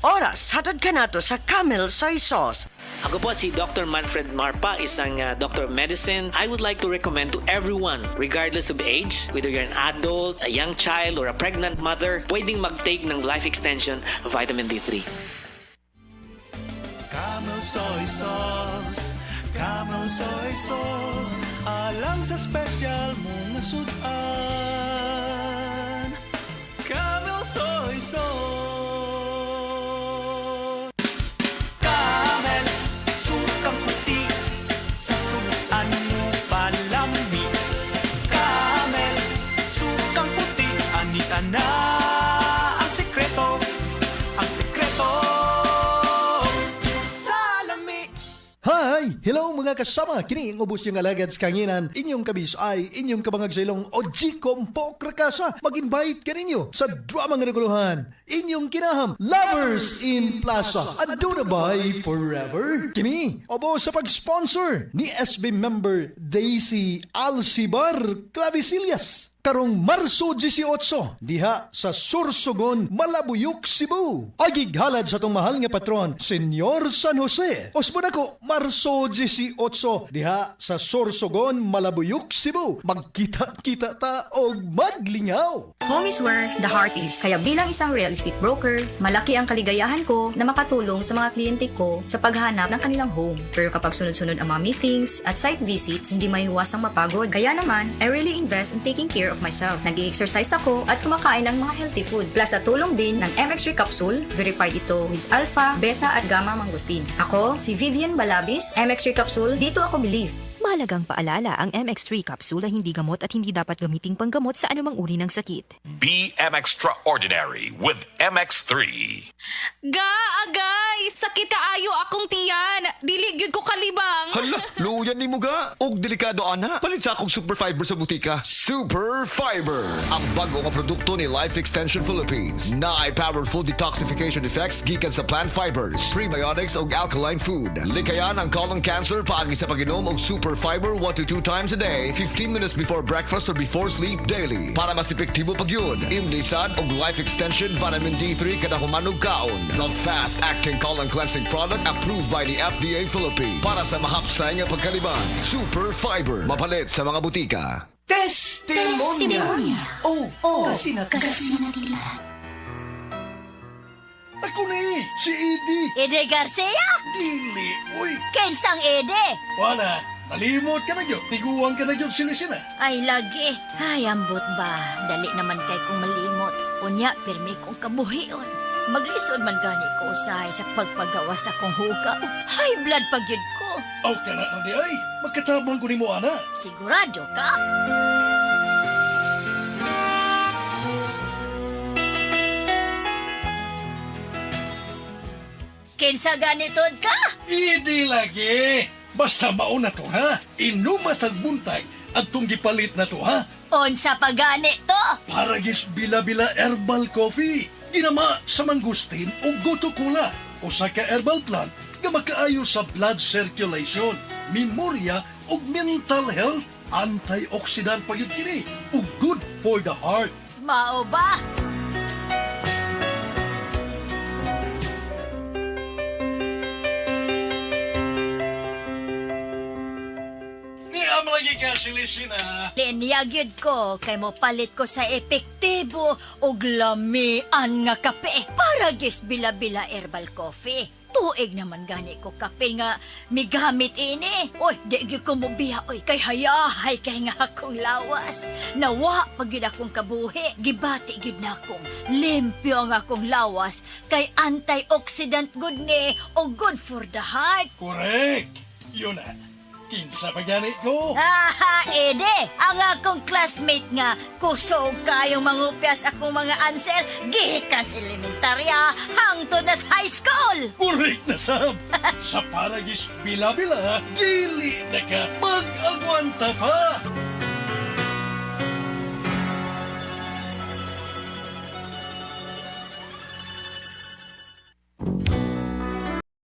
oras hatod ka nato sa Camel Soy Sauce. Ako po si Dr. Manfred Marpa, isang doctor of medicine. I would like to recommend to everyone, regardless of age, whether you're an adult, a young child, or a pregnant mother, pwedeng mag-take ng Life Extension Vitamin D3. Camel Soy Sauce, Camel Soy Sauce, alang sa special mong nasudan. Camel Soy Sauce. Camel, sukang puti, sa sudan mo palami. Camel, sukang puti, anita na ang sekreto, ang sekreto. Hi! Hello mga kasama! Kini ang ubos yung alagad sa kanginan. Inyong kabis ay inyong kabangag sa ilong Oji Kompo Krakasa. Mag-invite ka ninyo sa drama nga naguluhan. Inyong kinaham, Lovers in Plaza. Ado na ba'y forever? Kini, obo sa pag-sponsor ni SB member Daisy Alcibar Clavisillas. Karong Marso 18, diha sa Sursogon, Malabuyok, Cebu. Agighalad sa tong mahal nga patron, Senyor San Jose. Osbon ako, Marso 18, diha sa Sursogon, Malabuyok, Cebu. Magkita-kita ta og maglingaw. Home is where the heart is. Kaya bilang isang real estate broker, malaki ang kaligayahan ko na makatulong sa mga kliyente ko sa paghanap ng kanilang home. Pero kapag sunod-sunod ang mga meetings at site visits, hindi maiiwasang mapagod. Kaya naman, I really invest in taking care of myself. Nag-i-exercise ako at kumakain ng mga healthy food. Plus, at tulong din ng MX3 capsule. Verified ito with alpha, beta at gamma mangosteen. Ako, si Vivian Balabis, MX3 capsule, dito ako believe. Mahalagang paalala, ang MX3 capsule ay hindi gamot at hindi dapat gamiting panggamot sa anumang uri ng sakit. BM Extraordinary with MX3. Agay! Sakit kaayo akong tiyan! Dilig yun ko kalibang! Hala, luyan ni mo ga. Og delikado ana. Palit sa akong Super Fiber sa butika. Super Fiber, ang bago nga produkto ni Life Extension Philippines. Na ay powerful detoxification effects gikan sa plant fibers, prebiotics og alkaline food. Likayan ang colon cancer paagi sa pag-inom og Super Fiber 1 to 2 times a day, 15 minutes before breakfast or before sleep daily. Para mas epektibo pag yun, imlisan og Life Extension Vitamin D3 kada humanog kaon. The fast-acting colon cleansing product approved by the FDA Philippines. Para sa mahapsay nga pagkaliban, Super Fiber. Mapalit sa mga butika. Testimonya. Oh, kasi na. Ako ni, si Edie. Ede Garcia? Dili, uy. Kensang Ede? Wala, nalimot ka na yun. Tiguan ka na yun sila. Ay, lagi. Ay, ambot ba? Dali naman kay kong malimot. Unya, pirmi kong kabuhion. Maglisod man gani ko usahay sa pagpagawa sa kong hugaw. High blood pagyud ko. Aw ka na di ay. Magkatabang ko ni mo, ana. Sigurado ka? Kinsa ganitod ka? Hindi lagi. Basta mauna to, ha? Inumatag buntag at tong gipalit na to, ha? Unsa pa gani to? Paragis Bila-Bila Herbal Coffee. Ginama sa mangustin o goto-cola. Usa ka herbal plant nga makaayo sa blood circulation, memorya ug mental health. Antioxidant pa yun kini ug good for the heart. Mao ba? Niam lagi ka silisina. Linyagyod ko kay mo palit ko sa epektibo ug lamian nga kape para gis bila-bila herbal coffee. Tuig naman gani ko kape nga migamit ini. Oy, di gyud ko mobiya oy kay hayahay kay nga akong lawas. Nawa pag gyud akong kabuhi, gibati gyud na akong limpyo ang akong lawas kay antioxidant good ni o good for the heart. Correct. Yun na. Kinsa pa ganit ko? Aha, Ede! Ang akong classmate nga, kusog kayong mangupyas akong mga answer, gikan sa elementarya, hangtod na sa high school! Correct na, Sam. Sa Paragis Bila-Bila, dili na ka mag-agwanta pa.